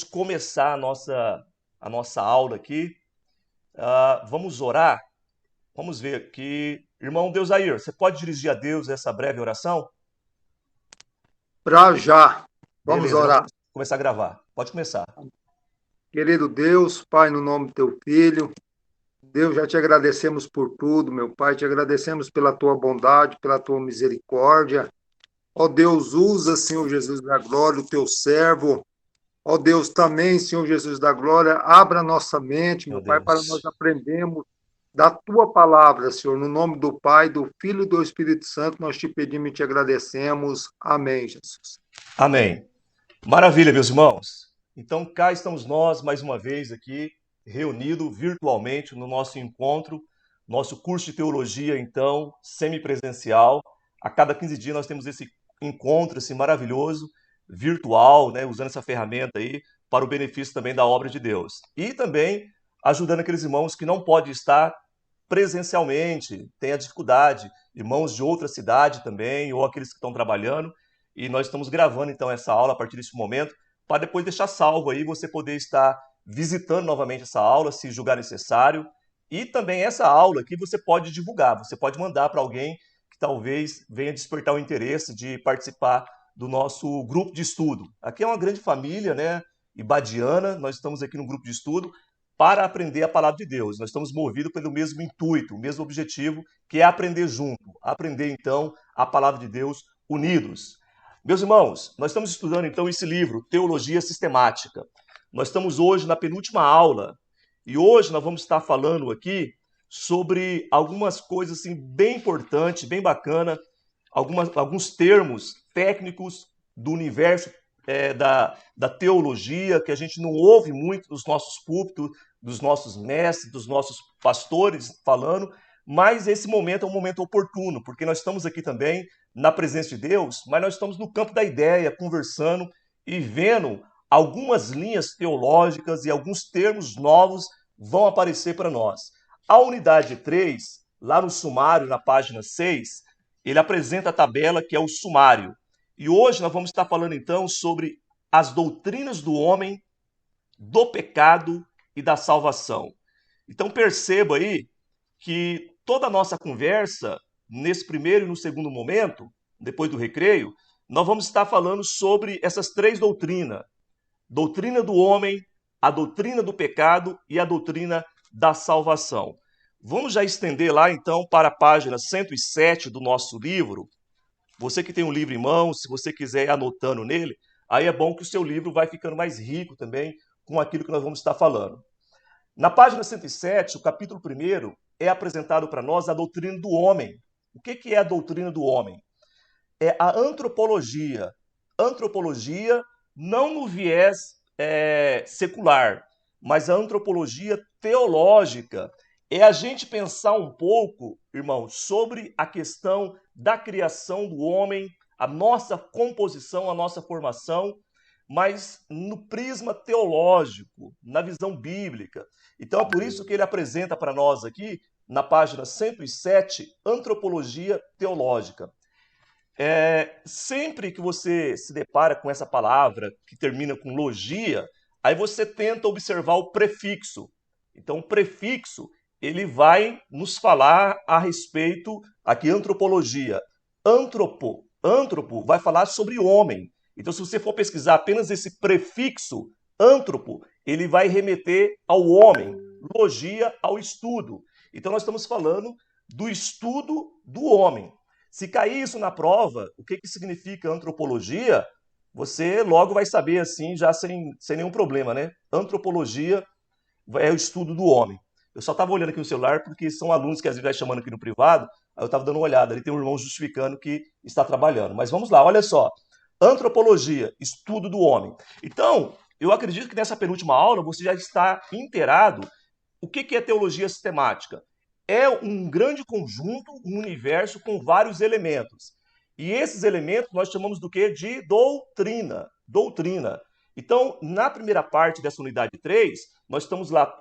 começar a nossa aula aqui. Vamos orar. Vamos ver aqui. Irmão Deusair, você pode dirigir a Deus essa breve oração? Para já. Vamos Beleza, vamos orar. começar a gravar. Pode começar. Querido Deus, Pai, no nome do teu filho, Deus, já te agradecemos por tudo, meu Pai, te agradecemos pela tua bondade, pela tua misericórdia. Ó Deus, usa, Senhor Jesus da glória, o teu servo. Ó Deus, também, Senhor Jesus da glória, abra nossa mente, Meu meu Pai, para nós Deus. aprendermos da tua palavra, Senhor. No nome do Pai, do Filho e do Espírito Santo, nós te pedimos e te agradecemos. Amém, Jesus. Amém. Maravilha, meus irmãos. Então, cá estamos nós, mais uma vez aqui, reunidos virtualmente no nosso encontro, nosso curso de teologia, então, semipresencial. A cada 15 dias nós temos esse encontro assim, maravilhoso, virtual, né, usando essa ferramenta aí para o benefício também da obra de Deus. E também ajudando aqueles irmãos que não podem estar presencialmente, têm a dificuldade, irmãos de outra cidade também, ou aqueles que estão trabalhando. E nós estamos gravando então essa aula a partir desse momento, para depois deixar salvo aí, você poder estar visitando novamente essa aula, se julgar necessário. E também essa aula aqui você pode divulgar, você pode mandar para alguém que talvez venha despertar o interesse de participar do nosso grupo de estudo. Aqui é uma grande família, né, ibadiana, nós estamos aqui no grupo de estudo para aprender a palavra de Deus. Nós estamos movidos pelo mesmo intuito, o mesmo objetivo, que é aprender junto, aprender então a palavra de Deus unidos. Meus irmãos, nós estamos estudando então esse livro, Teologia Sistemática. Nós estamos hoje na penúltima aula e hoje nós vamos estar falando aqui sobre algumas coisas assim, bem importantes, bem bacana, alguns termos técnicos do universo da teologia que a gente não ouve muito nos nossos púlpitos, dos nossos mestres, dos nossos pastores falando, mas esse momento é um momento oportuno, porque nós estamos aqui também na presença de Deus, mas nós estamos no campo da ideia, conversando e vendo algumas linhas teológicas e alguns termos novos vão aparecer para nós. A unidade 3, lá no sumário, na página 6, ele apresenta a tabela que é o sumário. E hoje nós vamos estar falando então sobre as doutrinas do homem, do pecado e da salvação. Então perceba aí que toda a nossa conversa, nesse primeiro e no segundo momento, depois do recreio, nós vamos estar falando sobre essas três doutrinas: doutrina do homem, a doutrina do pecado e a doutrina da salvação. Vamos já estender lá então para a página 107 do nosso livro. Você que tem um livro em mãos, se você quiser ir anotando nele, aí é bom que o seu livro vai ficando mais rico também com aquilo que nós vamos estar falando. Na página 107, o capítulo 1 é apresentado para nós a doutrina do homem. O que é a doutrina do homem? É a antropologia. Antropologia não no viés secular, mas a antropologia teológica. É a gente pensar um pouco, irmão, sobre a questão da criação do homem, a nossa composição, a nossa formação, mas no prisma teológico, na visão bíblica. Então é por isso que ele apresenta para nós aqui, na página 107, antropologia teológica. Sempre que você se depara com essa palavra que termina com logia, aí você tenta observar o prefixo. Então, o prefixo ele vai nos falar a respeito aqui antropologia. Antropo vai falar sobre homem. Então, se você for pesquisar apenas esse prefixo antropo, ele vai remeter ao homem. Logia ao estudo. Então, nós estamos falando do estudo do homem. Se cair isso na prova, o que significa antropologia, você logo vai saber assim, já sem nenhum problema, né? Antropologia é o estudo do homem. Eu só estava olhando aqui no celular porque são alunos que às vezes vai chamando aqui no privado, aí eu estava dando uma olhada, ali tem um irmão justificando que está trabalhando. Mas vamos lá, olha só. Antropologia, estudo do homem. Então, eu acredito que nessa penúltima aula você já está inteirado o que é teologia sistemática. É um grande conjunto, um universo com vários elementos. E esses elementos nós chamamos do que? De doutrina. Doutrina. Então, na primeira parte dessa unidade 3, nós estamos lá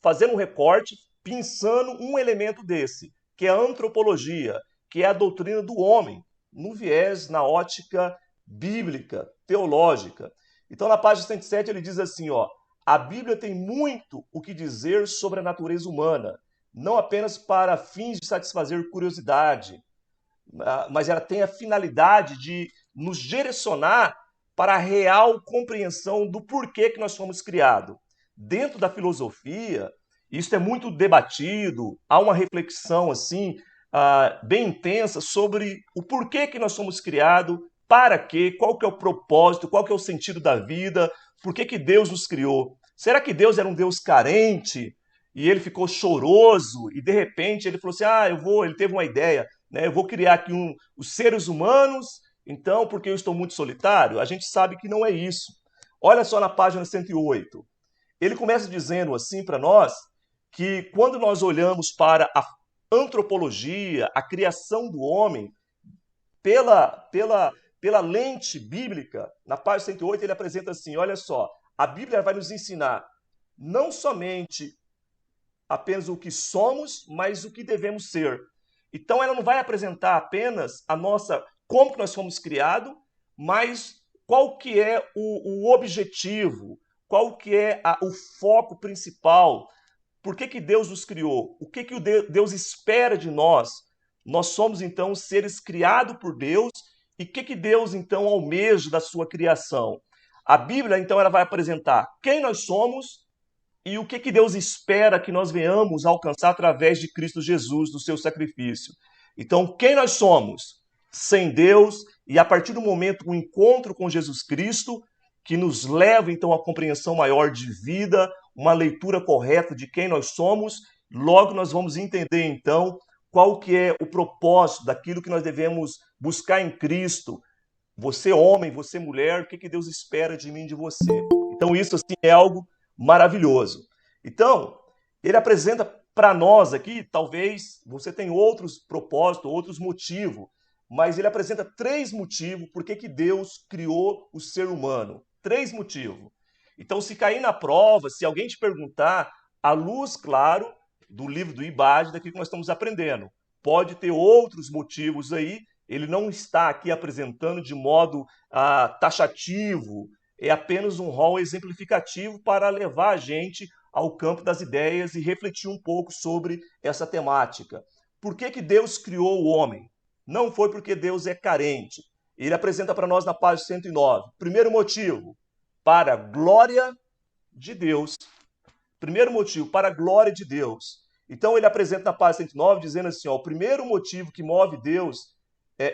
fazendo um recorte, pensando um elemento desse, que é a antropologia, que é a doutrina do homem, no viés, na ótica bíblica, teológica. Então, na página 107, ele diz assim, ó, a Bíblia tem muito o que dizer sobre a natureza humana, não apenas para fins de satisfazer curiosidade, mas ela tem a finalidade de nos direcionar para a real compreensão do porquê que nós fomos criados. Dentro da filosofia, isso é muito debatido, há uma reflexão assim bem intensa sobre o porquê que nós somos criados, para quê, qual que é o propósito, qual que é o sentido da vida, por que Deus nos criou. Será que Deus era um Deus carente e ele ficou choroso e de repente ele falou assim, ele teve uma ideia, né? Eu vou criar aqui os seres humanos, então, porque eu estou muito solitário? A gente sabe que não é isso. Olha só na página 108. Ele começa dizendo assim para nós que quando nós olhamos para a antropologia, a criação do homem, pela lente bíblica, na página 108 ele apresenta assim, olha só, a Bíblia vai nos ensinar não somente apenas o que somos, mas o que devemos ser. Então ela não vai apresentar apenas como que nós fomos criados, mas qual que é o objetivo, qual que é o foco principal, por que Deus nos criou, o que Deus espera de nós. Nós somos então seres criados por Deus e o que Deus então almeja da sua criação. A Bíblia então ela vai apresentar quem nós somos e o que Deus espera que nós venhamos alcançar através de Cristo Jesus, do seu sacrifício. Então, quem nós somos? Sem Deus, e a partir do momento do encontro com Jesus Cristo, que nos leva então à compreensão maior de vida, uma leitura correta de quem nós somos, logo nós vamos entender então qual que é o propósito daquilo que nós devemos buscar em Cristo. Você homem, você mulher, o que Deus espera de mim e de você? Então isso assim é algo maravilhoso. Então, ele apresenta para nós aqui, talvez você tenha outros propósitos, outros motivos, mas ele apresenta 3 motivos por que Deus criou o ser humano. 3 motivos. Então, se cair na prova, se alguém te perguntar, à luz, claro, do livro do Ibade, daquilo que nós estamos aprendendo. Pode ter outros motivos aí, ele não está aqui apresentando de modo taxativo, é apenas um rol exemplificativo para levar a gente ao campo das ideias e refletir um pouco sobre essa temática. Por que Deus criou o homem? Não foi porque Deus é carente. Ele apresenta para nós na página 109. Primeiro motivo, para a glória de Deus. Primeiro motivo, para a glória de Deus. Então ele apresenta na página 109 dizendo assim, ó, o primeiro motivo que move Deus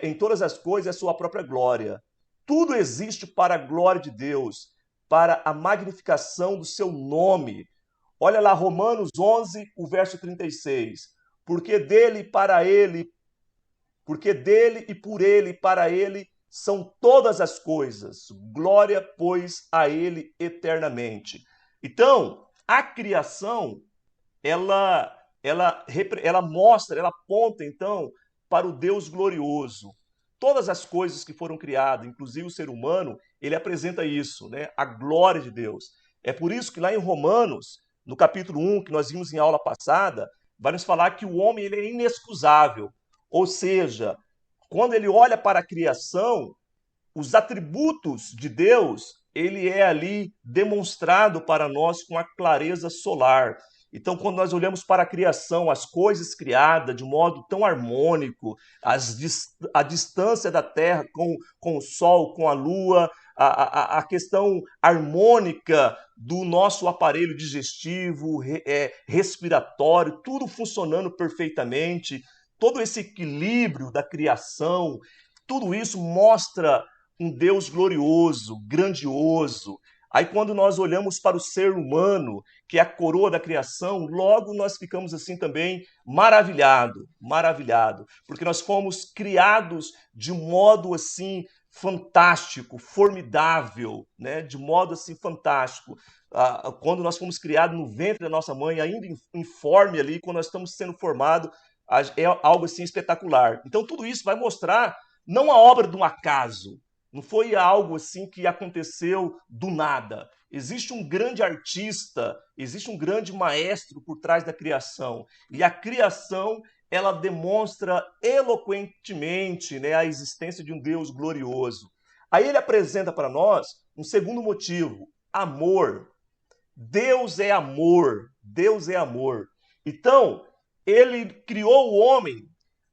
em todas as coisas é a sua própria glória. Tudo existe para a glória de Deus, para a magnificação do seu nome. Olha lá, Romanos 11, o verso 36. Porque dele e por ele e para ele são todas as coisas. Glória, pois, a ele eternamente. Então, a criação, ela mostra, ela aponta, então, para o Deus glorioso. Todas as coisas que foram criadas, inclusive o ser humano, ele apresenta isso, né? A glória de Deus. É por isso que lá em Romanos, no capítulo 1, que nós vimos em aula passada, vai nos falar que o homem ele é inexcusável. Ou seja, quando ele olha para a criação, os atributos de Deus, ele é ali demonstrado para nós com a clareza solar. Então, quando nós olhamos para a criação, as coisas criadas de modo tão harmônico, a distância da Terra com o Sol, com a Lua, a questão harmônica do nosso aparelho digestivo, respiratório, tudo funcionando perfeitamente, todo esse equilíbrio da criação, tudo isso mostra um Deus glorioso, grandioso. Aí quando nós olhamos para o ser humano, que é a coroa da criação, logo nós ficamos assim também maravilhado, porque nós fomos criados de modo assim fantástico, formidável, né? De modo assim fantástico. Quando nós fomos criados no ventre da nossa mãe, ainda informe ali, quando nós estamos sendo formados, é algo assim espetacular. Então tudo isso vai mostrar não a obra de um acaso, não foi algo assim que aconteceu do nada. Existe um grande artista, existe um grande maestro por trás da criação. E a criação, ela demonstra eloquentemente, né, a existência de um Deus glorioso. Aí ele apresenta para nós Um segundo motivo, amor. Deus é amor. Deus é amor. Então, ele criou o homem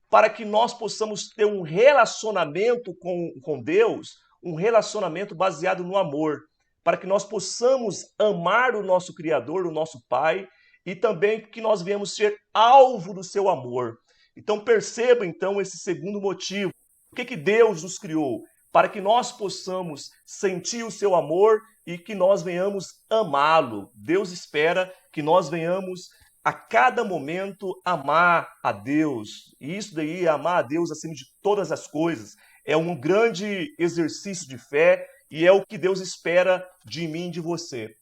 para que nós possamos ter um relacionamento com Deus, um relacionamento baseado no amor, para que nós possamos amar o nosso Criador, o nosso Pai, e também que nós venhamos ser alvo do seu amor. Então perceba então esse segundo motivo. Por que Deus nos criou? Para que nós possamos sentir o seu amor e que nós venhamos amá-lo. Deus espera que nós venhamos a cada momento amar a Deus. E isso daí, amar a Deus acima de todas as coisas, é um grande exercício de fé e é o que Deus espera de mim e de você.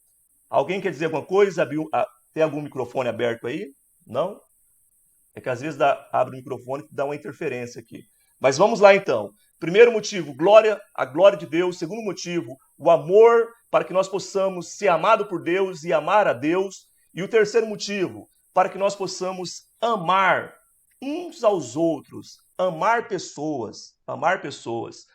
Alguém quer dizer alguma coisa? Tem algum microfone aberto aí? Não? É que às vezes abre o microfone e dá uma interferência aqui. Mas vamos lá então. Primeiro motivo, a glória de Deus. Segundo motivo, o amor para que nós possamos ser amados por Deus e amar a Deus. E o terceiro motivo, para que nós possamos amar uns aos outros, amar pessoas, amar pessoas.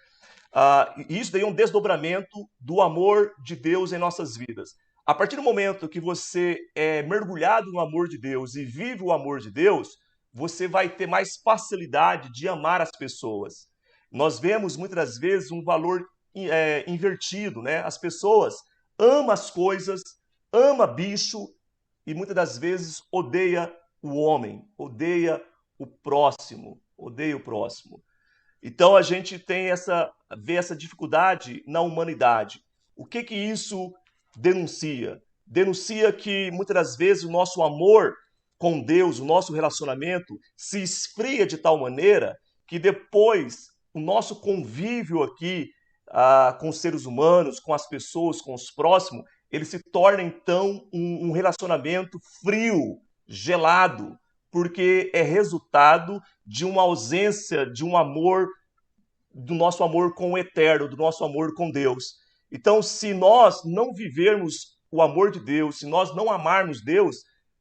Isso daí é um desdobramento do amor de Deus em nossas vidas. A partir do momento que você é mergulhado no amor de Deus e vive o amor de Deus, você vai ter mais facilidade de amar as pessoas. Nós vemos muitas das vezes um valor invertido, né? As pessoas amam as coisas, amam bicho e muitas das vezes odeia o homem, odeia o próximo, odeia o próximo. Então a gente vê essa dificuldade na humanidade. O que isso denuncia? Denuncia que muitas das vezes o nosso amor com Deus, o nosso relacionamento se esfria de tal maneira que depois o nosso convívio aqui com os seres humanos, com as pessoas, com os próximos, ele se torna então um relacionamento frio, gelado, porque é resultado de uma ausência de um amor, do nosso amor com o eterno, do nosso amor com Deus. Então, se nós não vivermos o amor de Deus, se nós não amarmos Deus,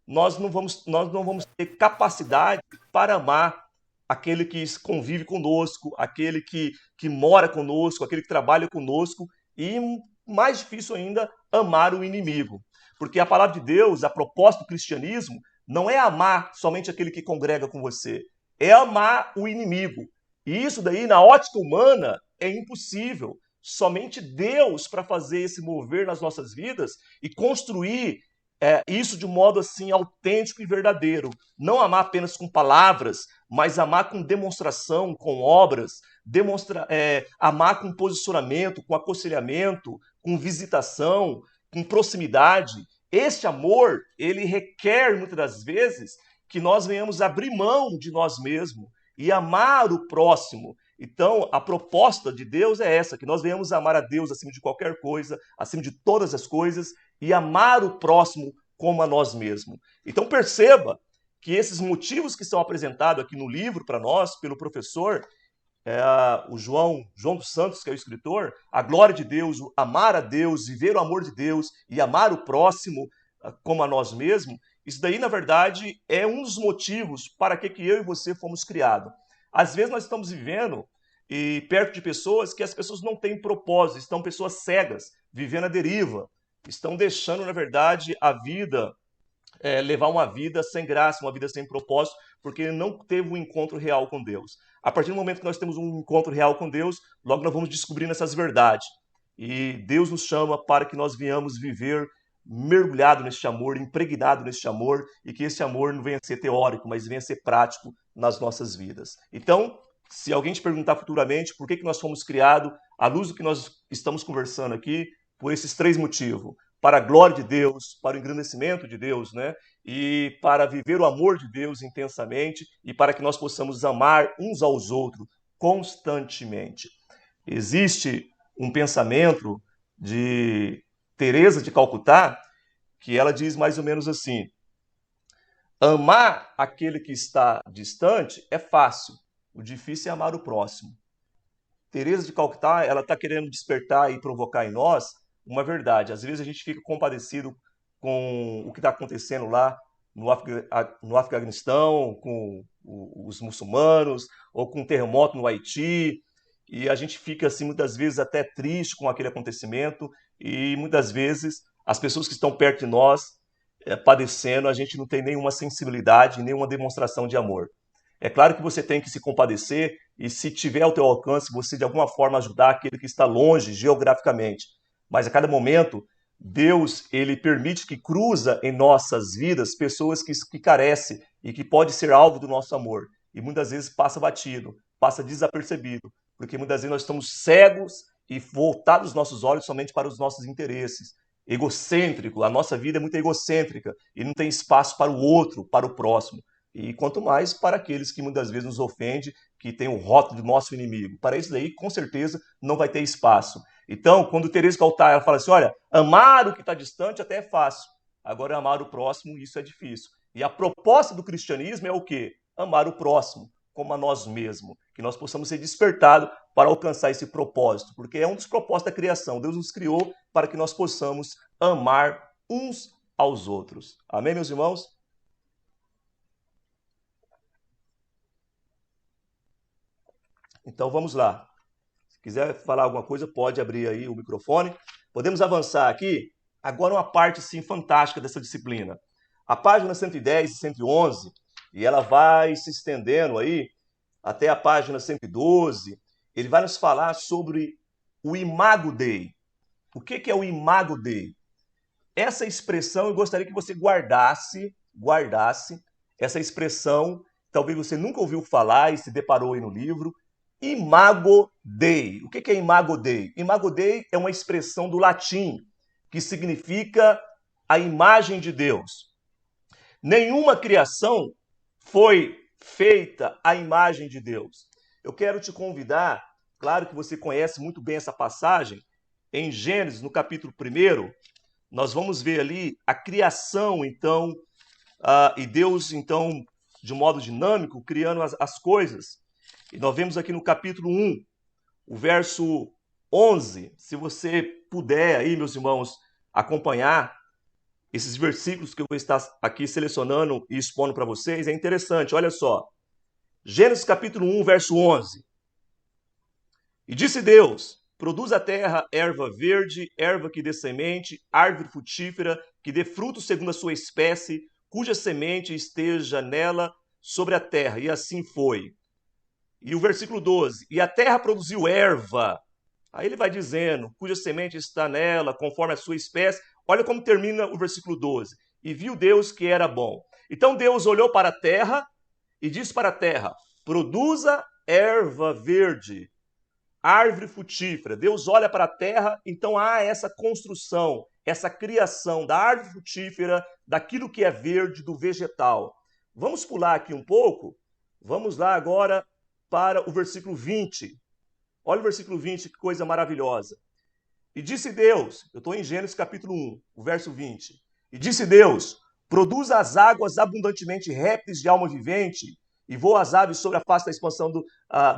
nós não vamos ter capacidade para amar aquele que convive conosco, aquele que mora conosco, aquele que trabalha conosco e, mais difícil ainda, amar o inimigo. Porque a palavra de Deus, a proposta do cristianismo, não é amar somente aquele que congrega com você, é amar o inimigo. E isso daí, na ótica humana, é impossível. Somente Deus para fazer esse mover nas nossas vidas e construir isso de um modo assim autêntico e verdadeiro. Não amar apenas com palavras, mas amar com demonstração, com obras, amar com posicionamento, com aconselhamento, com visitação, com proximidade. Este amor, ele requer muitas das vezes que nós venhamos abrir mão de nós mesmos e amar o próximo. Então, a proposta de Deus é essa, que nós venhamos amar a Deus acima de qualquer coisa, acima de todas as coisas, e amar o próximo como a nós mesmos. Então, perceba que esses motivos que são apresentados aqui no livro para nós, pelo professor, o João dos Santos, que é o escritor, a glória de Deus, o amar a Deus, viver o amor de Deus e amar o próximo como a nós mesmos, isso daí, na verdade, é um dos motivos para que eu e você fomos criados. Às vezes nós estamos vivendo perto de pessoas que as pessoas não têm propósito, estão pessoas cegas, vivendo a deriva, estão deixando, na verdade, a vida, levar uma vida sem graça, uma vida sem propósito, porque não teve um encontro real com Deus. A partir do momento que nós temos um encontro real com Deus, logo nós vamos descobrindo essas verdades. E Deus nos chama para que nós venhamos viver mergulhado neste amor, impregnado neste amor, e que esse amor não venha a ser teórico, mas venha a ser prático nas nossas vidas. Então, se alguém te perguntar futuramente por que nós fomos criados, à luz do que nós estamos conversando aqui, por esses três motivos: para a glória de Deus, para o engrandecimento de Deus, né? E para viver o amor de Deus intensamente e para que nós possamos amar uns aos outros constantemente. Existe um pensamento de Teresa de Calcutá que ela diz mais ou menos assim: amar aquele que está distante é fácil, o difícil é amar o próximo. Teresa de Calcutá, ela está querendo despertar e provocar em nós uma verdade. Às vezes a gente fica compadecido com o que está acontecendo lá no Afeganistão, com os muçulmanos, ou com o terremoto no Haiti, e a gente fica assim muitas vezes até triste com aquele acontecimento e muitas vezes as pessoas que estão perto de nós padecendo, a gente não tem nenhuma sensibilidade, nenhuma demonstração de amor. É claro que você tem que se compadecer e, se tiver ao teu alcance, você de alguma forma ajudar aquele que está longe geograficamente. Mas a cada momento, Deus ele permite que cruza em nossas vidas pessoas que carecem e que pode ser alvo do nosso amor. E muitas vezes passa batido, passa desapercebido, porque muitas vezes nós estamos cegos e voltados os nossos olhos somente para os nossos interesses. Egocêntrico, a nossa vida é muito egocêntrica e não tem espaço para o outro, para o próximo. E quanto mais para aqueles que muitas vezes nos ofendem, que tem o rótulo do nosso inimigo. Para isso daí, com certeza, não vai ter espaço. Então, quando Teresa Caltar ela fala assim, olha, amar o que está distante até é fácil. Agora, amar o próximo, isso é difícil. E a proposta do cristianismo é o quê? Amar o próximo, como a nós mesmos. Que nós possamos ser despertados para alcançar esse propósito. Porque é um dos propósitos da criação. Deus nos criou para que nós possamos amar uns aos outros. Amém, meus irmãos? Então vamos lá. Se quiser falar alguma coisa, pode abrir aí o microfone. Podemos avançar aqui. Agora uma parte sim fantástica dessa disciplina. A página 110 e 111, e ela vai se estendendo aí até a página 112. Ele vai nos falar sobre o Imago Dei. O que é o Imago Dei? Essa expressão eu gostaria que você guardasse essa expressão. Talvez você nunca ouviu falar e se deparou aí no livro. Imago Dei. O que é Imago Dei? Imago Dei é uma expressão do latim que significa a imagem de Deus. Nenhuma criação foi feita à imagem de Deus. Eu quero te convidar, claro que você conhece muito bem essa passagem, em Gênesis, no capítulo 1, nós vamos ver ali a criação, então, e Deus, então, de modo dinâmico, criando as coisas. E nós vemos aqui no capítulo 1, o verso 11, se você puder aí, meus irmãos, acompanhar esses versículos que eu vou estar aqui selecionando e expondo para vocês, é interessante, olha só. Gênesis capítulo 1, verso 11. E disse Deus, produz a terra erva verde, erva que dê semente, árvore frutífera, que dê fruto segundo a sua espécie, cuja semente esteja nela sobre a terra. E assim foi. E o versículo 12, e a terra produziu erva. Aí ele vai dizendo, cuja semente está nela, conforme a sua espécie. Olha como termina o versículo 12. E viu Deus que era bom. Então Deus olhou para a terra e disse para a terra, produza erva verde, árvore frutífera. Deus olha para a terra, então há essa construção, essa criação da árvore frutífera, daquilo que é verde, do vegetal. Vamos pular aqui um pouco. Vamos lá agora para o versículo 20. Olha o versículo 20, que coisa maravilhosa. E disse Deus, eu estou em Gênesis capítulo 1, o verso 20. E disse Deus, produza as águas abundantemente répteis de alma vivente, e voa as aves sobre a face da expansão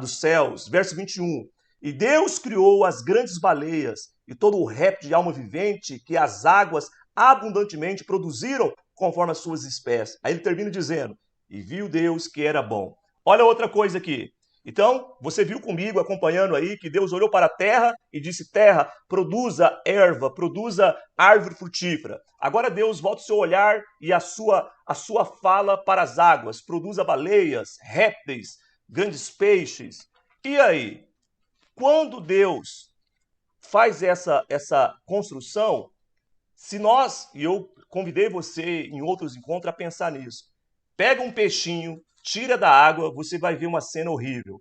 dos céus. Verso 21. E Deus criou as grandes baleias e todo o réptil de alma vivente que as águas abundantemente produziram conforme as suas espécies. Aí ele termina dizendo, e viu Deus que era bom. Olha outra coisa aqui. Então, você viu comigo, acompanhando aí, que Deus olhou para a terra e disse, terra, produza erva, produza árvore frutífera. Agora Deus volta o seu olhar e a sua fala para as águas. Produza baleias, répteis, grandes peixes. E aí? Quando Deus faz essa construção, se nós, e eu convidei você em outros encontros a pensar nisso, pega um peixinho, tira da água, você vai ver uma cena horrível.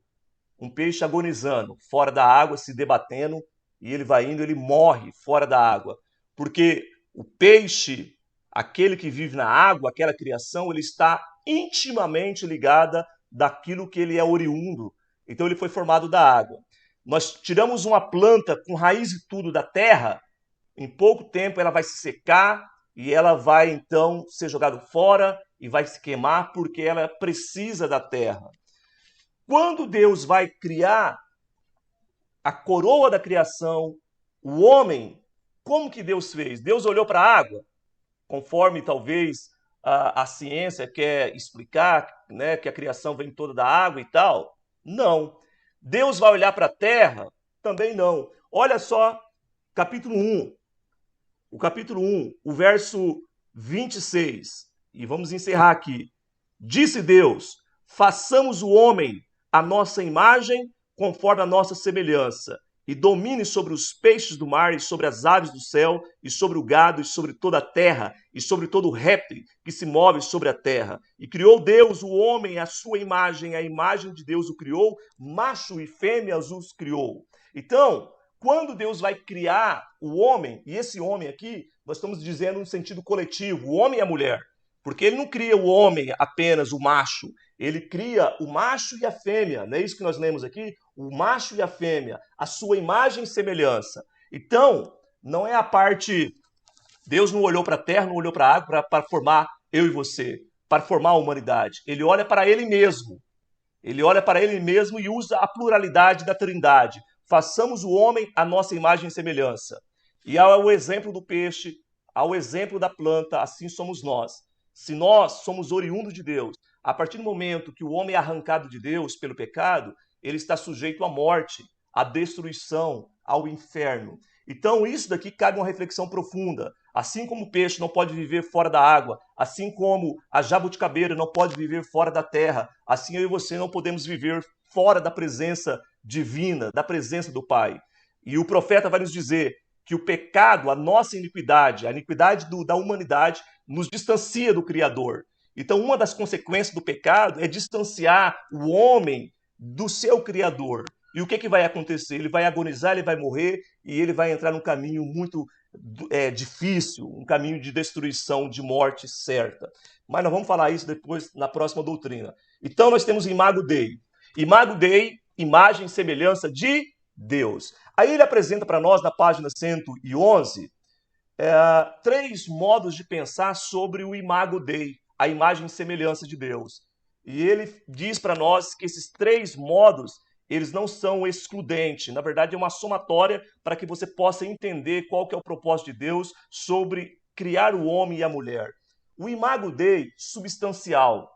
Um peixe agonizando, fora da água, se debatendo, e ele vai indo, ele morre fora da água. Porque o peixe, aquele que vive na água, aquela criação, ele está intimamente ligada daquilo que ele é oriundo. Então ele foi formado da água. Nós tiramos uma planta com raiz e tudo da terra, em pouco tempo ela vai se secar e ela vai então ser jogada fora e vai se queimar porque ela precisa da terra. Quando Deus vai criar a coroa da criação, o homem, como que Deus fez? Deus olhou para a água, conforme talvez a ciência quer explicar, né, que a criação vem toda da água e tal? Não. Deus vai olhar para a terra? Também não. Olha só, capítulo 1. O capítulo 1, o verso 26. E vamos encerrar aqui. Disse Deus: façamos o homem à nossa imagem, conforme a nossa semelhança, e domine sobre os peixes do mar, e sobre as aves do céu, e sobre o gado, e sobre toda a terra, e sobre todo o réptil que se move sobre a terra. E criou Deus o homem à sua imagem, a imagem de Deus o criou, macho e fêmea os criou. Então, quando Deus vai criar o homem, e esse homem aqui, nós estamos dizendo no sentido coletivo, o homem e a mulher, porque ele não cria o homem apenas, o macho, ele cria o macho e a fêmea, não é isso que nós lemos aqui? O macho e a fêmea, a sua imagem e semelhança. Então, não é a parte, Deus não olhou para a terra, não olhou para a água para formar eu e você, para formar a humanidade. Ele olha para ele mesmo. Ele olha para ele mesmo e usa a pluralidade da Trindade. Façamos o homem à nossa imagem e semelhança. E ao exemplo do peixe, ao exemplo da planta, assim somos nós. Se nós somos oriundos de Deus, a partir do momento que o homem é arrancado de Deus pelo pecado, ele está sujeito à morte, à destruição, ao inferno. Então isso daqui cabe uma reflexão profunda. Assim como o peixe não pode viver fora da água, assim como a jabuticabeira não pode viver fora da terra, assim eu e você não podemos viver fora da presença divina, da presença do Pai. E o profeta vai nos dizer que o pecado, a nossa iniquidade, a iniquidade da humanidade, nos distancia do Criador. Então, uma das consequências do pecado é distanciar o homem do seu Criador. E o que vai acontecer? Ele vai agonizar, ele vai morrer e ele vai entrar num caminho muito difícil, um caminho de destruição, de morte certa. Mas nós vamos falar isso depois na próxima doutrina. Então nós temos Imago Dei. Imago Dei, imagem e semelhança de Deus. Aí ele apresenta para nós, na página 111, 3 modos de pensar sobre o Imago Dei, a imagem e semelhança de Deus. E ele diz para nós que esses 3 modos, eles não são excludentes. Na verdade, é uma somatória para que você possa entender qual que é o propósito de Deus sobre criar o homem e a mulher. O Imago Dei substancial.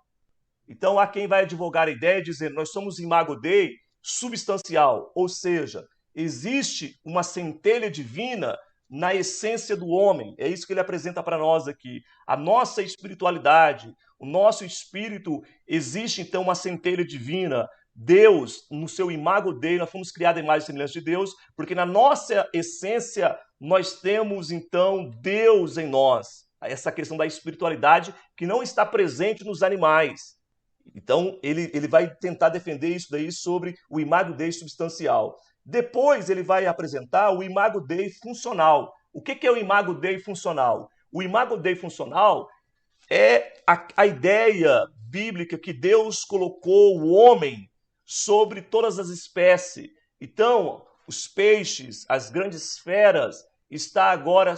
Então, há quem vai advogar a ideia dizendo nós somos Imago Dei substancial, ou seja, existe uma centelha divina na essência do homem. É isso que ele apresenta para nós aqui. A nossa espiritualidade, o nosso espírito, existe então uma centelha divina. Deus, no seu Imago Dei, nós fomos criados em imagem e semelhança de Deus, porque na nossa essência nós temos então Deus em nós. Essa questão da espiritualidade que não está presente nos animais. Então ele vai tentar defender isso daí sobre o Imago Dei substancial. Depois ele vai apresentar o Imago Dei funcional. O que é o Imago Dei funcional? O Imago Dei funcional é a ideia bíblica que Deus colocou o homem sobre todas as espécies. Então, os peixes, as grandes feras, está agora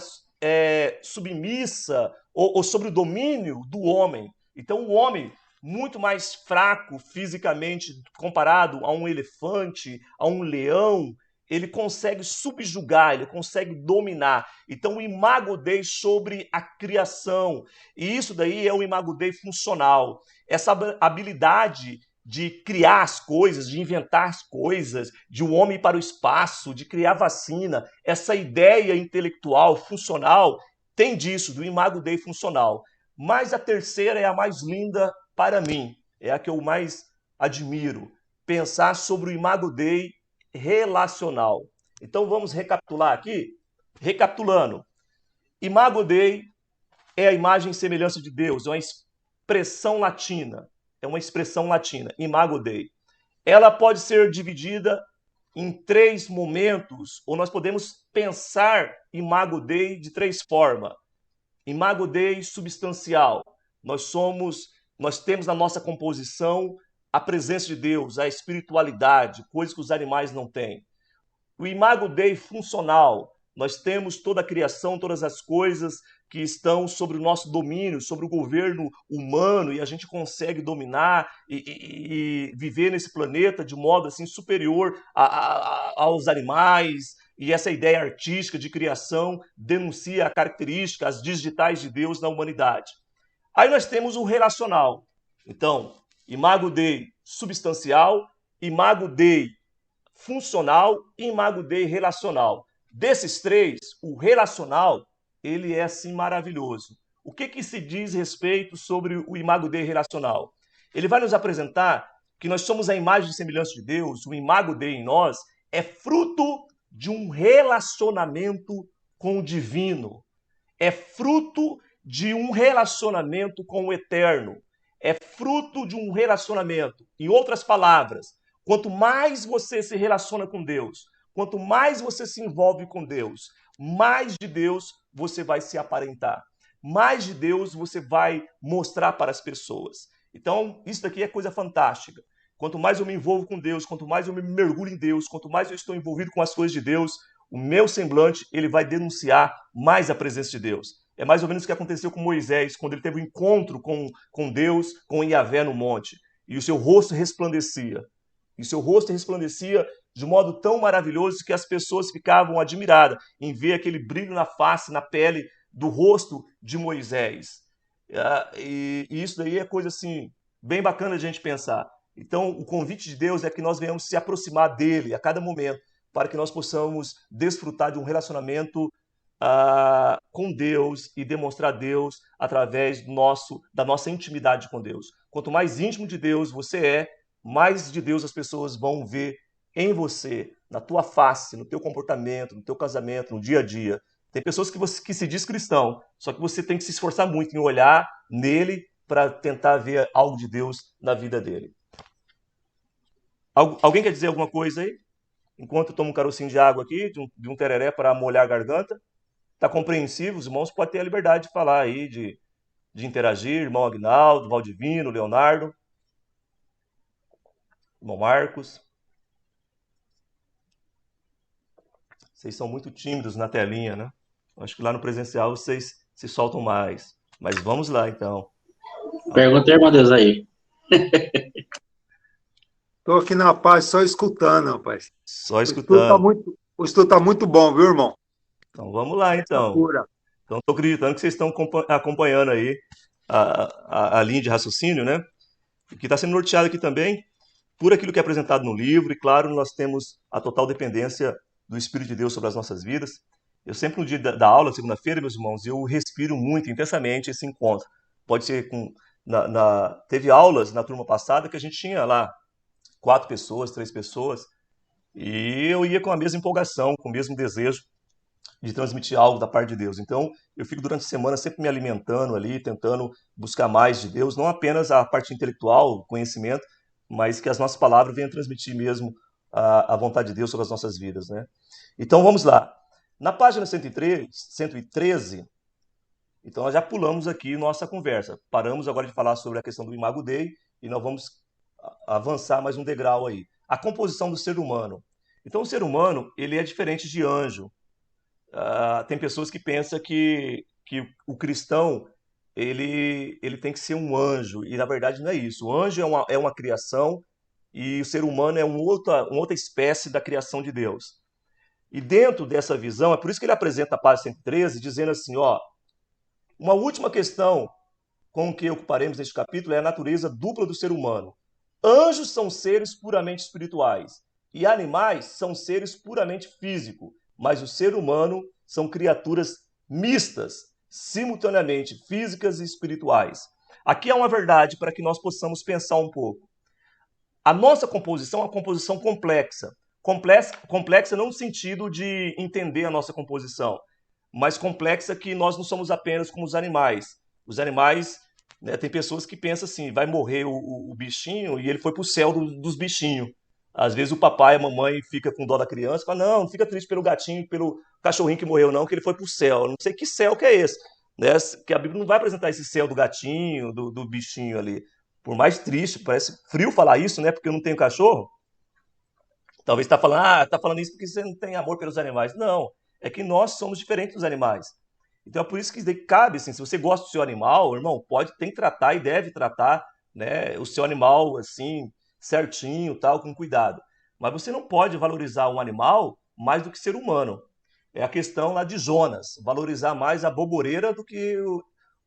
submissa ou sob o domínio do homem. Então, o homem, muito mais fraco fisicamente comparado a um elefante, a um leão, ele consegue subjugar, ele consegue dominar. Então, o Imago Dei sobre a criação. E isso daí é o Imago Dei funcional. Essa habilidade de criar as coisas, de inventar as coisas, de um homem para o espaço, de criar vacina, essa ideia intelectual, funcional, tem disso, do Imago Dei funcional. Mas a terceira é a mais linda para mim, é a que eu mais admiro, pensar sobre o Imago Dei relacional. Então vamos recapitular aqui? Recapitulando, Imago Dei é a imagem e semelhança de Deus, é uma expressão latina, Imago Dei. Ela pode ser dividida em 3 momentos, ou nós podemos pensar Imago Dei de 3 formas. Imago Dei substancial. Nós temos na nossa composição a presença de Deus, a espiritualidade, coisas que os animais não têm. O Imago Dei funcional. Nós temos toda a criação, todas as coisas que estão sobre o nosso domínio, sobre o governo humano, e a gente consegue dominar e viver nesse planeta de modo assim superior aos animais. E essa ideia artística de criação denuncia a característica, as digitais de Deus na humanidade. Aí nós temos o relacional. Então, Imago Dei substancial, Imago Dei funcional e imago Dei relacional. Desses três, o relacional, ele é assim maravilhoso. O que se diz respeito sobre o imago Dei relacional? Ele vai nos apresentar que nós somos a imagem e semelhança de Deus, o imago Dei em nós é fruto de um relacionamento com o divino, é fruto de um relacionamento com o eterno, é fruto de um relacionamento. Em outras palavras, quanto mais você se relaciona com Deus, quanto mais você se envolve com Deus, mais de Deus você vai se aparentar, mais de Deus você vai mostrar para as pessoas. Então, isso daqui é coisa fantástica. Quanto mais eu me envolvo com Deus, quanto mais eu me mergulho em Deus, quanto mais eu estou envolvido com as coisas de Deus, o meu semblante ele vai denunciar mais a presença de Deus. É mais ou menos o que aconteceu com Moisés, quando ele teve um encontro com Deus, com Yahvé no monte. E o seu rosto resplandecia. E seu rosto resplandecia de modo tão maravilhoso que as pessoas ficavam admiradas em ver aquele brilho na face, na pele do rosto de Moisés. E isso daí é coisa assim, bem bacana de a gente pensar. Então, o convite de Deus é que nós venhamos se aproximar dele a cada momento, para que nós possamos desfrutar de um relacionamento com Deus e demonstrar Deus através da nossa intimidade com Deus. Quanto mais íntimo de Deus você é, mais de Deus as pessoas vão ver em você, na tua face, no teu comportamento, no teu casamento, no dia a dia. Tem pessoas que se diz cristão, só que você tem que se esforçar muito em olhar nele para tentar ver algo de Deus na vida dele. Alguém quer dizer alguma coisa aí? Enquanto eu tomo um carocinho de água aqui, de um tereré para molhar a garganta. Está compreensivo? Os irmãos podem ter a liberdade de falar aí, de interagir. Irmão Agnaldo, Valdivino, Leonardo, irmão Marcos. Vocês são muito tímidos na telinha, né? Acho que lá no presencial vocês se soltam mais. Mas vamos lá, então. Pergunta, irmão Deus, aí. Estou aqui na paz, só escutando, rapaz. Só escutando. O estudo está muito bom, viu, irmão? Então vamos lá, então. Então estou acreditando que vocês estão acompanhando aí a linha de raciocínio, né? Que está sendo norteado aqui também por aquilo que é apresentado no livro. E claro, nós temos a total dependência do Espírito de Deus sobre as nossas vidas. Eu sempre no dia da aula, segunda-feira, meus irmãos, eu respiro muito intensamente esse encontro. Pode ser teve aulas na turma passada que a gente tinha lá 4 pessoas, 3 pessoas, e eu ia com a mesma empolgação, com o mesmo desejo de transmitir algo da parte de Deus. Então, eu fico durante a semana sempre me alimentando ali, tentando buscar mais de Deus, não apenas a parte intelectual, o conhecimento, mas que as nossas palavras venham transmitir mesmo a vontade de Deus sobre as nossas vidas, né? Então, vamos lá. Na página 113, então nós já pulamos aqui nossa conversa. Paramos agora de falar sobre a questão do imago Dei e nós vamos avançar mais um degrau aí. A composição do ser humano. Então, o ser humano, ele é diferente de anjo. Tem pessoas que pensam que o cristão ele tem que ser um anjo, e na verdade não é isso. O anjo é uma criação e o ser humano é uma outra espécie da criação de Deus. E dentro dessa visão, é por isso que ele apresenta a página 113, dizendo assim, ó, uma última questão com que ocuparemos neste capítulo é a natureza dupla do ser humano. Anjos são seres puramente espirituais e animais são seres puramente físicos, mas o ser humano são criaturas mistas, simultaneamente físicas e espirituais. Aqui há uma verdade para que nós possamos pensar um pouco. A nossa composição é uma composição complexa. Complexa não no sentido de entender a nossa composição, mas complexa que nós não somos apenas como os animais. Os animais, né, tem pessoas que pensam assim, vai morrer o bichinho e ele foi para o céu dos bichinhos. Às vezes o papai e a mamãe fica com dó da criança, fala, não fica triste pelo gatinho, pelo cachorrinho que morreu não, que ele foi para o céu. Eu não sei que céu que é esse, né? Que a Bíblia não vai apresentar esse céu do gatinho, do bichinho ali. Por mais triste, parece frio falar isso, né? Porque eu não tenho cachorro. Talvez está falando isso porque você não tem amor pelos animais. Não, é que nós somos diferentes dos animais. Então é por isso que cabe, assim, se você gosta do seu animal, irmão, tem que tratar e deve tratar, né, o seu animal assim, certinho, tal, com cuidado. Mas você não pode valorizar um animal mais do que ser humano. É a questão lá de Jonas, valorizar mais a boboreira do que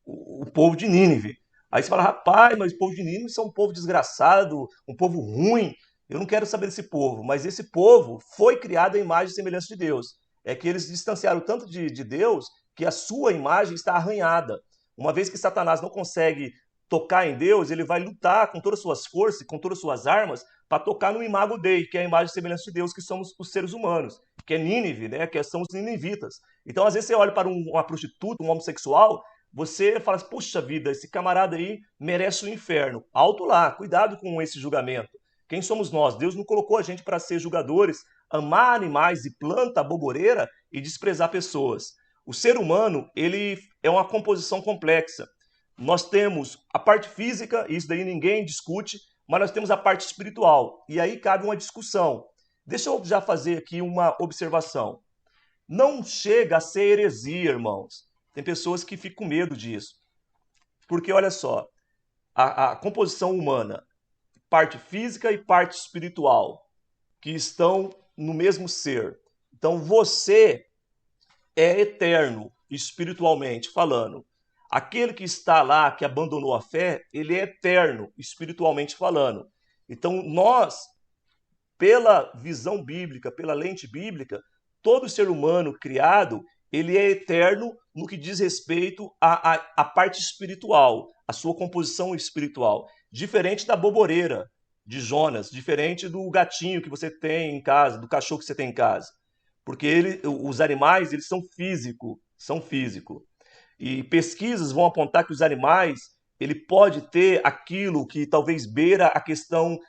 o povo de Nínive. Aí você fala, rapaz, mas o povo de Nínive são um povo desgraçado, um povo ruim. Eu não quero saber desse povo, mas esse povo foi criado à imagem e semelhança de Deus. É que eles distanciaram tanto de Deus que a sua imagem está arranhada. Uma vez que Satanás não consegue tocar em Deus, ele vai lutar com todas as suas forças, com todas as suas armas, para tocar no imago Dei, que é a imagem e semelhança de Deus, que somos os seres humanos, que é Nínive, né? Que são os ninivitas. Então, às vezes, você olha para uma prostituta, um homossexual, você fala assim, puxa vida, esse camarada aí merece o inferno. Alto lá, cuidado com esse julgamento. Quem somos nós? Deus não colocou a gente para ser julgadores, amar animais e planta boboreira e desprezar pessoas. O ser humano, ele é uma composição complexa. Nós temos a parte física, isso daí ninguém discute, mas nós temos a parte espiritual. E aí cabe uma discussão. Deixa eu já fazer aqui uma observação. Não chega a ser heresia, irmãos. Tem pessoas que ficam com medo disso. Porque, olha só, a composição humana, parte física e parte espiritual, que estão no mesmo ser. Então, você é eterno, espiritualmente falando. Aquele que está lá, que abandonou a fé, ele é eterno, espiritualmente falando. Então, nós, pela visão bíblica, pela lente bíblica, todo ser humano criado, ele é eterno no que diz respeito à parte espiritual, à sua composição espiritual. Diferente da boboreira de Jonas, diferente do gatinho que você tem em casa, do cachorro que você tem em casa. Porque os animais, eles são físico. E pesquisas vão apontar que os animais, ele pode ter aquilo que talvez beira a questão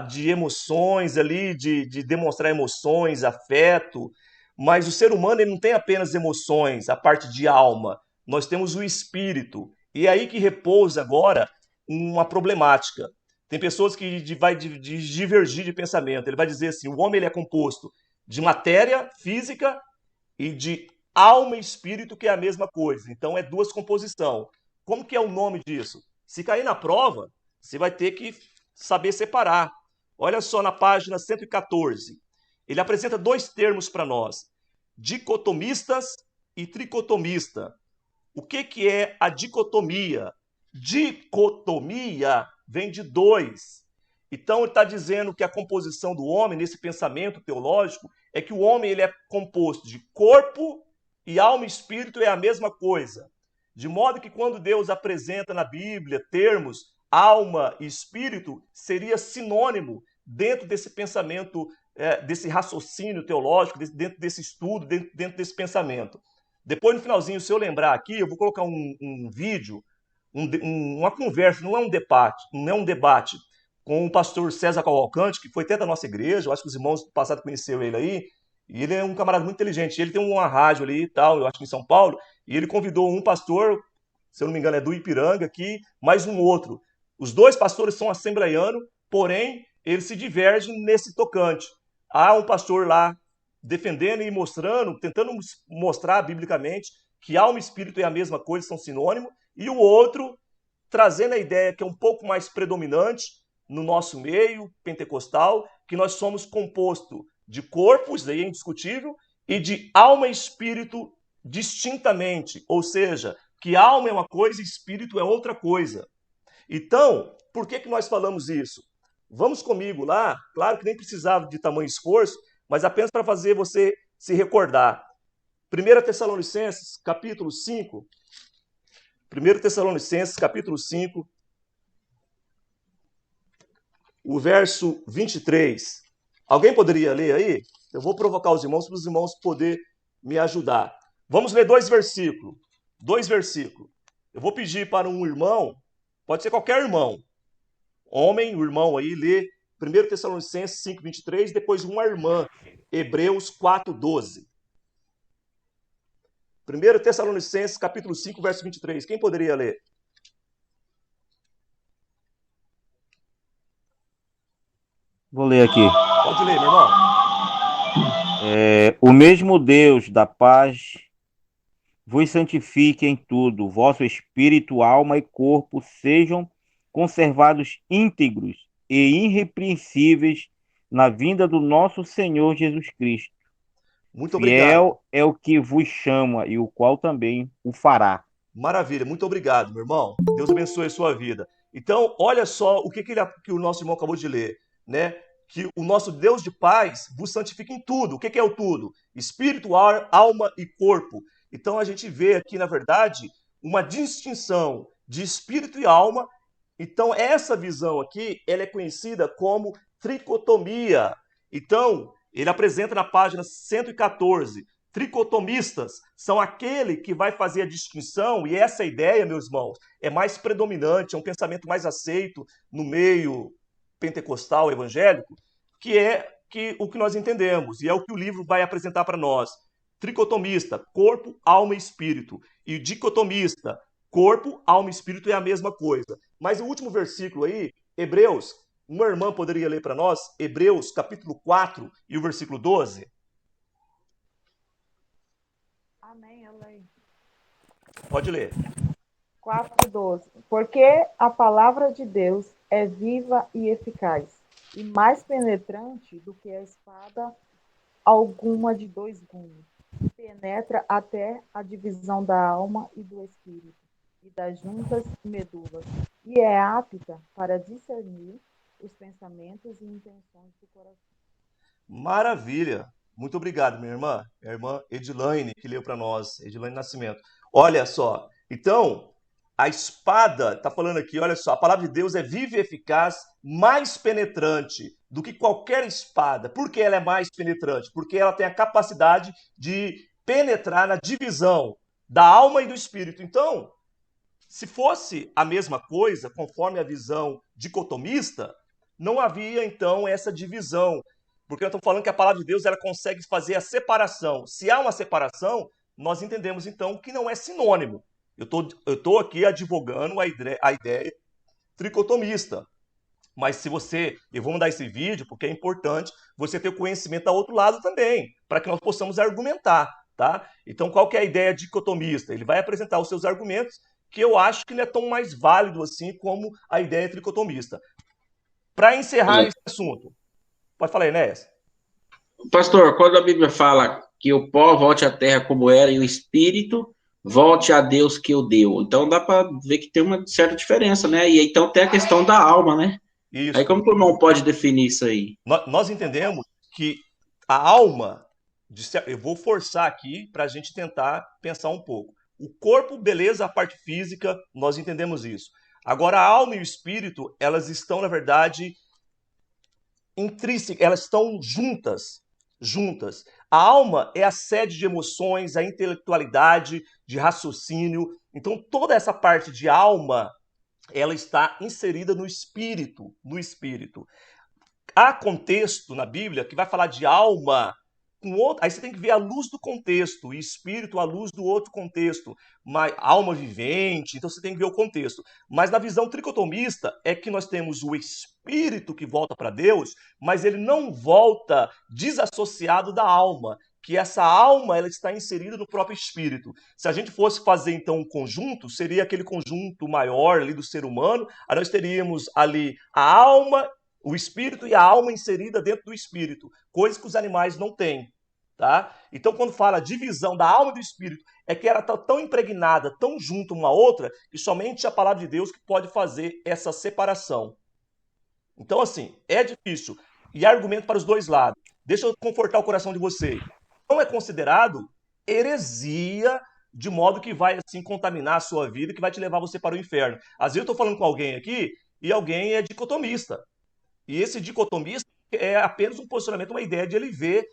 de emoções ali, de demonstrar emoções, afeto, mas o ser humano ele não tem apenas emoções, a parte de alma, nós temos o espírito, e é aí que repousa agora uma problemática. Tem pessoas que vai divergir de pensamento, ele vai dizer assim, o homem ele é composto de matéria física e de alma e espírito, que é a mesma coisa, então é duas composições. Como que é o nome disso? Se cair na prova, você vai ter que saber separar. Olha só na página 114. Ele apresenta dois termos para nós: dicotomistas e tricotomista. O que é a dicotomia? Dicotomia vem de dois. Então ele está dizendo que a composição do homem, nesse pensamento teológico, é que o homem ele é composto de corpo e alma e espírito é a mesma coisa. De modo que quando Deus apresenta na Bíblia termos alma e espírito, seria sinônimo dentro desse pensamento, desse raciocínio teológico, dentro desse estudo, dentro desse pensamento. Depois, no finalzinho, se eu lembrar aqui, eu vou colocar um vídeo, uma conversa, não é um debate, com o pastor César Cavalcante, que foi até da nossa igreja, eu acho que os irmãos do passado conheceram ele aí, e ele é um camarada muito inteligente, ele tem uma rádio ali e tal, eu acho que em São Paulo, e ele convidou um pastor, se eu não me engano é do Ipiranga aqui, mais um outro. Os dois pastores são assembleianos, porém, eles se divergem nesse tocante. Há um pastor lá defendendo e mostrando, tentando mostrar biblicamente que alma e espírito é a mesma coisa, são sinônimos, e o outro trazendo a ideia que é um pouco mais predominante no nosso meio pentecostal, que nós somos composto de corpos, daí é indiscutível, e de alma e espírito distintamente, ou seja, que alma é uma coisa e espírito é outra coisa. Então, por que nós falamos isso? Vamos comigo lá, claro que nem precisava de tamanho esforço, mas apenas para fazer você se recordar. 1 Tessalonicenses, capítulo 5. 1 Tessalonicenses, capítulo 5, o verso 23. Alguém poderia ler aí? Eu vou provocar os irmãos para os irmãos poderem me ajudar. Vamos ler dois versículos. Eu vou pedir para um irmão, pode ser qualquer irmão, homem, o irmão aí, lê 1 Tessalonicenses 5, 23, depois uma irmã, Hebreus 4, 12. 1 Tessalonicenses, capítulo 5, verso 23. Quem poderia ler? Vou ler aqui. Pode ler, meu irmão. O mesmo Deus da paz vos santifique em tudo, vosso espírito, alma e corpo sejam conservados íntegros e irrepreensíveis na vinda do nosso Senhor Jesus Cristo. Muito obrigado. Fiel é o que vos chama e o qual também o fará. Maravilha, muito obrigado, meu irmão. Deus abençoe a sua vida. Então, olha só o que o nosso irmão acabou de ler, né? que o nosso Deus de paz vos santifique em tudo. O que é o tudo? Espírito, alma e corpo. Então a gente vê aqui, na verdade, uma distinção de espírito e alma. Então essa visão aqui, ela é conhecida como tricotomia. Então, ele apresenta na página 114, tricotomistas são aquele que vai fazer a distinção, e essa ideia, meus irmãos, é mais predominante, é um pensamento mais aceito no meio pentecostal evangélico, que é o que nós entendemos, e é o que o livro vai apresentar para nós. Tricotomista, corpo, alma e espírito. E dicotomista, corpo, alma e espírito é a mesma coisa. Mas o último versículo aí, Hebreus, uma irmã poderia ler para nós, Hebreus capítulo 4 e o versículo 12? Amém, eu leio. Pode ler. 4:12. Porque a palavra de Deus é viva e eficaz, e mais penetrante do que a espada alguma de dois gumes, e penetra até a divisão da alma e do espírito, e das juntas e medulas, e é apta para discernir os pensamentos e intenções do coração. Maravilha. Muito obrigado, minha irmã. Minha irmã Edilaine, que leu para nós, Edilaine Nascimento. Olha só, então, a espada, está falando aqui, olha só, a palavra de Deus é viva e eficaz, mais penetrante do que qualquer espada. Por que ela é mais penetrante? Porque ela tem a capacidade de penetrar na divisão da alma e do espírito. Então, se fosse a mesma coisa, conforme a visão dicotomista, não havia, então, essa divisão. Porque nós estamos falando que a palavra de Deus ela consegue fazer a separação. Se há uma separação, nós entendemos, então, que não é sinônimo. Eu estou aqui advogando a ideia tricotomista. Mas se você... Eu vou mandar esse vídeo porque é importante você ter o conhecimento do outro lado também, para que nós possamos argumentar, tá? Então, qual que é a ideia dicotomista? Ele vai apresentar os seus argumentos, que eu acho que não é tão mais válido assim como a ideia tricotomista. Para encerrar esse assunto, pode falar, Enéas. Pastor, quando a Bíblia fala que o pó volte à terra como era e o espírito volte a Deus que o deu, então dá para ver que tem uma certa diferença, né? E então tem a questão da alma, né? Isso. Aí como que o irmão pode definir isso aí? Nós entendemos que a alma, eu vou forçar aqui para a gente tentar pensar um pouco. O corpo, beleza, a parte física, nós entendemos isso. Agora, a alma e o espírito, elas estão, na verdade, intrínsecas, elas estão juntas. A alma é a sede de emoções, a intelectualidade, de raciocínio. Então, toda essa parte de alma, ela está inserida no espírito, Há contexto na Bíblia que vai falar de alma com outro, aí você tem que ver a luz do contexto, e espírito à luz do outro contexto, mas alma vivente, então você tem que ver o contexto. Mas na visão tricotomista é que nós temos o espírito que volta para Deus, mas ele não volta desassociado da alma, que essa alma ela está inserida no próprio espírito. Se a gente fosse fazer então um conjunto, seria aquele conjunto maior ali do ser humano, aí nós teríamos ali a alma, o espírito e a alma inserida dentro do espírito, coisas que os animais não têm, tá? Então, quando fala divisão da alma e do espírito, é que ela está tão impregnada, tão junto uma à outra, que somente a palavra de Deus que pode fazer essa separação. Então, assim, é difícil. E há argumento para os dois lados. Deixa eu confortar o coração de vocês. Não é considerado heresia de modo que vai, assim, contaminar a sua vida, que vai te levar você para o inferno. Às vezes eu estou falando com alguém aqui e alguém é dicotomista. E esse dicotomista é apenas um posicionamento, uma ideia de ele ver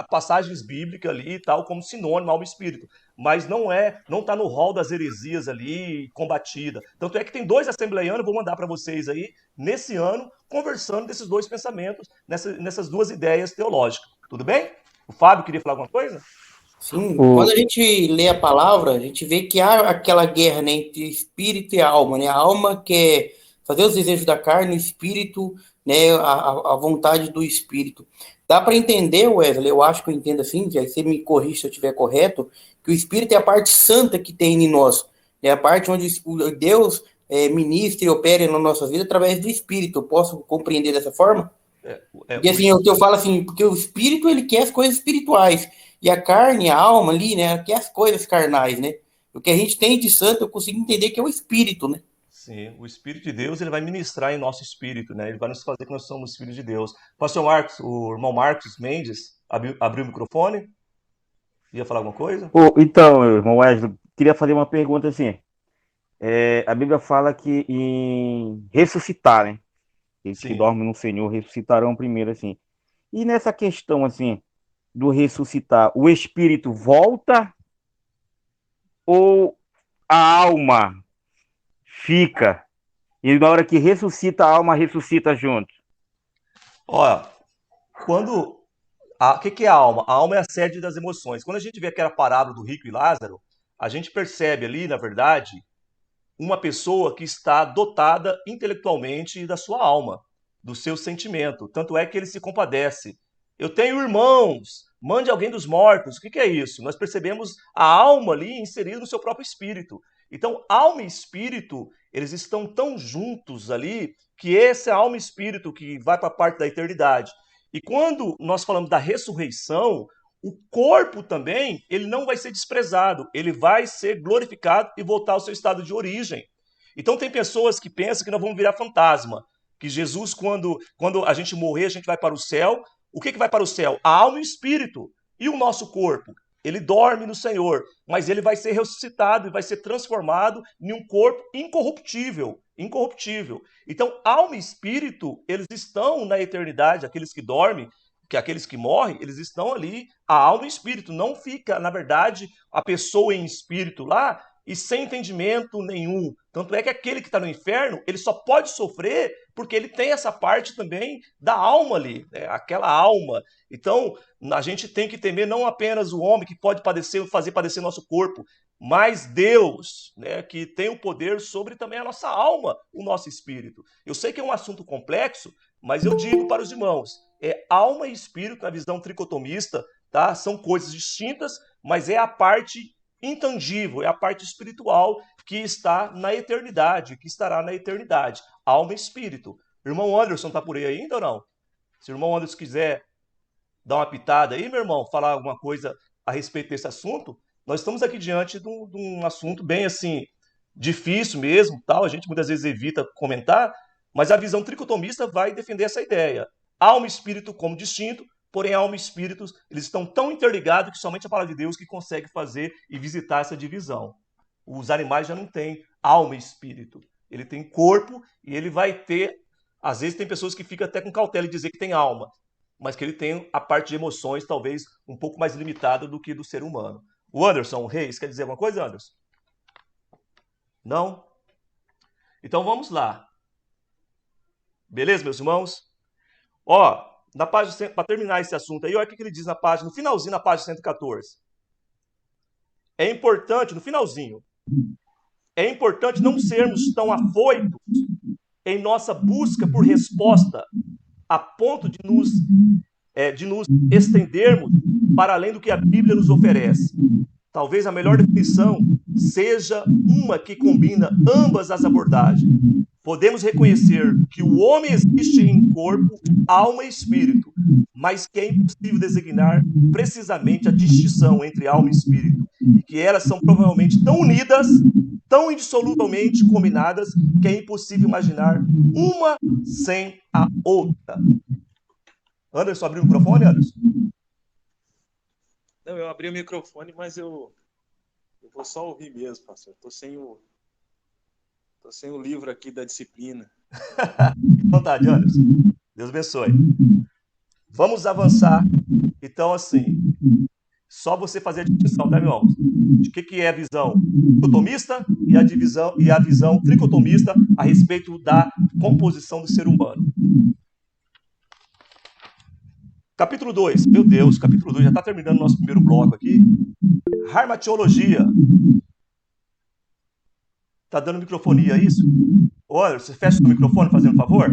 passagens bíblicas ali e tal, como sinônimo alma e espírito. Mas não está no rol das heresias ali combatida. Tanto é que tem 2 assembleianos, vou mandar para vocês aí, nesse ano, conversando desses 2 pensamentos, nessas 2 ideias teológicas. Tudo bem? O Fábio queria falar alguma coisa? Sim, quando a gente lê a palavra, a gente vê que há aquela guerra, né, entre espírito e alma, né? A alma quer fazer os desejos da carne, o espírito, né, a vontade do espírito. Dá para entender, Wesley, eu acho que eu entendo assim, aí você me corrige se eu estiver correto, que o espírito é a parte santa que tem em nós, é a parte onde Deus ministra e opera na nossa vida através do espírito. Eu posso compreender dessa forma? Porque assim, eu falo assim, porque o espírito, ele quer as coisas espirituais, e a carne, a alma ali, né, quer as coisas carnais, né? O que a gente tem de santo, eu consigo entender que é o espírito, né? Sim, o Espírito de Deus, ele vai ministrar em nosso espírito, né? Ele vai nos fazer que nós somos filhos de Deus. Pastor Marcos, o irmão Marcos Mendes abriu o microfone. Ia falar alguma coisa? Então, meu irmão Wesley, queria fazer uma pergunta assim. A Bíblia fala que em ressuscitar, né? Eles que Sim. dormem no Senhor ressuscitarão primeiro, assim. E nessa questão, assim, do ressuscitar, o espírito volta ou a alma fica? E na hora que ressuscita, a alma ressuscita junto? Ó, quando o que que é a alma? A alma é a sede das emoções. Quando a gente vê aquela parábola do rico e Lázaro, a gente percebe ali, na verdade, uma pessoa que está dotada intelectualmente da sua alma, do seu sentimento. Tanto é que ele se compadece. Eu tenho irmãos, mande alguém dos mortos. O que que é isso? Nós percebemos a alma ali inserida no seu próprio espírito. Então, alma e espírito, eles estão tão juntos ali que esse é alma e espírito que vai para a parte da eternidade. E quando nós falamos da ressurreição, o corpo também, ele não vai ser desprezado, ele vai ser glorificado e voltar ao seu estado de origem. Então tem pessoas que pensam que nós vamos virar fantasma, que Jesus, quando a gente morrer, a gente vai para o céu. O que vai para o céu? A alma e o espírito. E o nosso corpo? Ele dorme no Senhor, mas ele vai ser ressuscitado e vai ser transformado em um corpo incorruptível. Incorruptível. Então, alma e espírito, eles estão na eternidade, aqueles que dormem, que aqueles que morrem, eles estão ali, a alma e o espírito. Não fica, na verdade, a pessoa em espírito lá e sem entendimento nenhum. Tanto é que aquele que está no inferno, ele só pode sofrer porque ele tem essa parte também da alma ali, né? Aquela alma. Então, a gente tem que temer não apenas o homem que pode padecer, fazer padecer nosso corpo, mas Deus, né, que tem o poder sobre também a nossa alma, o nosso espírito. Eu sei que é um assunto complexo, mas eu digo para os irmãos, alma e espírito na visão tricotomista, tá? São coisas distintas, mas é a parte intangível, é a parte espiritual que está na eternidade, que estará na eternidade. Alma e espírito. Irmão Anderson tá por aí ainda ou não? Se o irmão Anderson quiser dar uma pitada aí, meu irmão, falar alguma coisa a respeito desse assunto, nós estamos aqui diante de um assunto bem assim, difícil mesmo, tal. A gente muitas vezes evita comentar, mas a visão tricotomista vai defender essa ideia. Alma e espírito como distinto, porém alma e espírito, eles estão tão interligados que somente a palavra de Deus que consegue fazer e visitar essa divisão. Os animais já não têm alma e espírito. Ele tem corpo e ele vai ter... Às vezes tem pessoas que ficam até com cautela de dizer que tem alma, mas que ele tem a parte de emoções talvez um pouco mais limitada do que do ser humano. O Anderson, o Reis, quer dizer alguma coisa, Anderson? Não? Então vamos lá. Beleza, meus irmãos? Ó, na página, para terminar esse assunto aí, olha o que ele diz na página, no finalzinho, na página 114. É importante, no finalzinho, é importante não sermos tão afoitos em nossa busca por resposta a ponto de nos estendermos para além do que a Bíblia nos oferece. Talvez a melhor definição seja uma que combina ambas as abordagens. Podemos reconhecer que o homem existe em corpo, alma e espírito, mas que é impossível designar precisamente a distinção entre alma e espírito, e que elas são provavelmente tão unidas, tão indissoluvelmente combinadas, que é impossível imaginar uma sem a outra. Anderson, abriu o microfone, Anderson? Não, eu abri o microfone, mas eu vou só ouvir mesmo, pastor. Estou sem o livro aqui da disciplina. Fique à vontade, Anderson. Deus abençoe. Vamos avançar. Então, assim, só você fazer a distinção, tá, meu irmão? De que é a visão dicotomista e a visão tricotomista a respeito da composição do ser humano. Capítulo 2. Meu Deus, capítulo 2. Já está terminando o nosso primeiro bloco aqui. Harmatiologia. Tá dando microfonia, é isso? Olha, você fecha o microfone, fazendo um favor?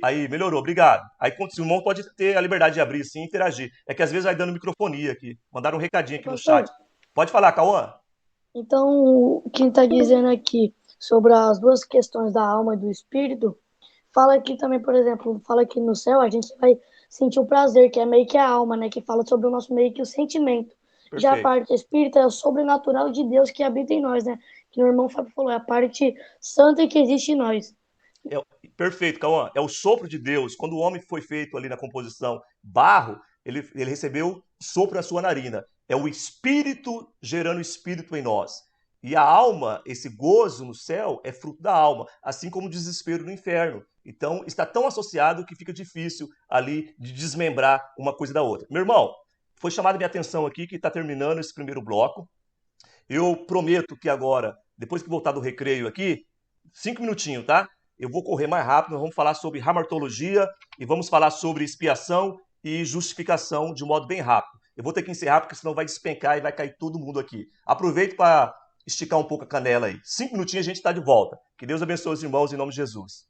Aí, melhorou, obrigado. Aí, quando o irmão pode ter a liberdade de abrir sim e interagir. É que às vezes vai dando microfonia aqui. Mandaram um recadinho aqui no chat. Pode falar, Cauã. Então, o que está dizendo aqui sobre as duas questões da alma e do espírito, fala aqui também, por exemplo, fala que no céu a gente vai sentir o prazer, que é meio que a alma, né? Que fala sobre o nosso meio que o sentimento. Já a Perfeito. parte espírita é o sobrenatural de Deus que habita em nós, né? Que o irmão Fábio falou, é a parte santa que existe em nós. É, perfeito, Cauã. É o sopro de Deus. Quando o homem foi feito ali na composição barro, ele recebeu sopro na sua narina. É o Espírito gerando Espírito em nós. E a alma, esse gozo no céu, é fruto da alma, assim como o desespero no inferno. Então, está tão associado que fica difícil ali de desmembrar uma coisa da outra. Meu irmão, foi chamada minha atenção aqui que está terminando esse primeiro bloco. Eu prometo que agora, depois que voltar do recreio aqui, 5 minutinhos, tá? Eu vou correr mais rápido, nós vamos falar sobre hamartologia e vamos falar sobre expiação e justificação de um modo bem rápido. Eu vou ter que encerrar porque senão vai despencar e vai cair todo mundo aqui. Aproveite para esticar um pouco a canela aí. 5 minutinhos a gente está de volta. Que Deus abençoe os irmãos em nome de Jesus.